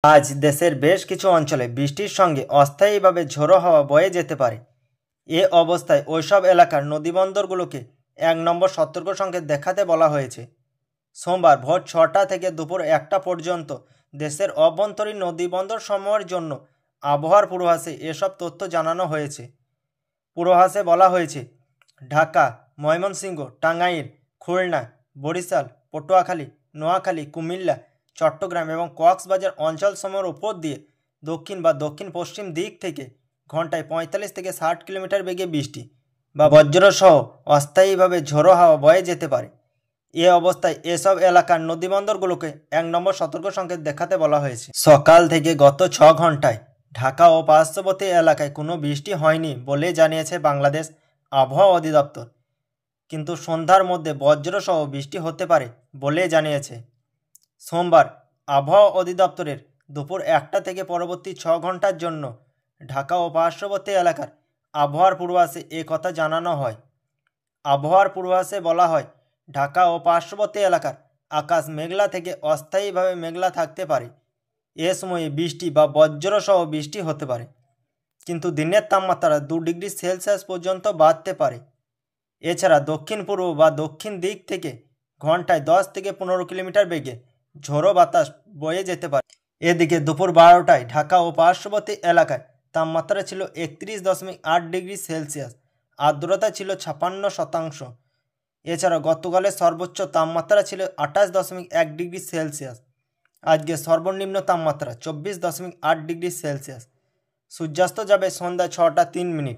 আজ দেশের বেশ কিছু অঞ্চলে বৃষ্টির সঙ্গে অস্থায়ীভাবে ঝোড়ো হাওয়া বয়ে যেতে পারে। এ অবস্থায় ওইসব এলাকার নদীবন্দরগুলোকে ১ নম্বর সতর্ক সংকেত দেখাতে বলা হয়েছে। সোমবার ভোর ৬টা থেকে দুপুর ১টা পর্যন্ত দেশের অভ্যন্তরীণ নদীবন্দর সমূহের জন্য আবহাওয়ার পূর্বাভাসে এসব তথ্য জানানো হয়েছে। পূর্বাভাসে বলা হয়েছে, ঢাকা, ময়মনসিংহ, টাঙ্গাইল, খুলনা, বরিশাল, পটুয়াখালী, নোয়াখালী, কুমিল্লা, চট্টগ্রাম এবং কক্সবাজার অঞ্চলসমূহের উপর দিয়ে দক্ষিণ বা দক্ষিণ পশ্চিম দিক থেকে ঘন্টায় ৪৫ থেকে ৬০ কিলোমিটার বেগে বৃষ্টি বা বজ্রসহ অস্থায়ীভাবে ঝোড়ো হাওয়া বয়ে যেতে পারে। এ অবস্থায় এসব এলাকার নদীবন্দরগুলোকে ১ নম্বর সতর্ক সংকেত দেখাতে বলা হয়েছে। সকাল থেকে গত ৬ ঘন্টায় ঢাকা ও পার্শ্ববর্তী এলাকায় কোনো বৃষ্টি হয়নি বলে জানিয়েছে বাংলাদেশ আবহাওয়া অধিদপ্তর, কিন্তু সন্ধ্যার মধ্যে বজ্রসহ বৃষ্টি হতে পারে বলে জানিয়েছে। সোমবার আবহাওয়া অধিদপ্তরের দুপুর ১টা থেকে পরবর্তী ৬ ঘন্টার জন্য ঢাকা ও পার্শ্ববর্তী এলাকার আবহাওয়ার পূর্বাভাসে এ কথা জানানো হয়। আবহাওয়ার পূর্বাভাসে বলা হয়, ঢাকা ও পার্শ্ববর্তী এলাকার আকাশ মেঘলা থেকে অস্থায়ীভাবে মেঘলা থাকতে পারে। এ সময়ে বৃষ্টি বা বজ্রসহ বৃষ্টি হতে পারে, কিন্তু দিনের তাপমাত্রা ২ ডিগ্রি সেলসিয়াস পর্যন্ত বাড়তে পারে। এছাড়া দক্ষিণ পূর্ব বা দক্ষিণ দিক থেকে ঘন্টায় ১০ থেকে ১৫ কিলোমিটার বেগে ঝোড়ো বাতাস বয়ে যেতে পারে। এদিকে দুপুর ১২টায় ঢাকা ও পার্শ্ববর্তী এলাকায় তাপমাত্রা ছিল ৩১.৮ ডিগ্রি সেলসিয়াস, আর্দ্রতা ছিল ৫৬%। এছাড়া গতকালের সর্বোচ্চ তাপমাত্রা ছিল ২৮.১ ডিগ্রি সেলসিয়াস। আজকে সর্বনিম্ন তাপমাত্রা ২৪.৮ ডিগ্রি সেলসিয়াস। সূর্যাস্ত যাবে সন্ধ্যা ৬টা ৩ মিনিট।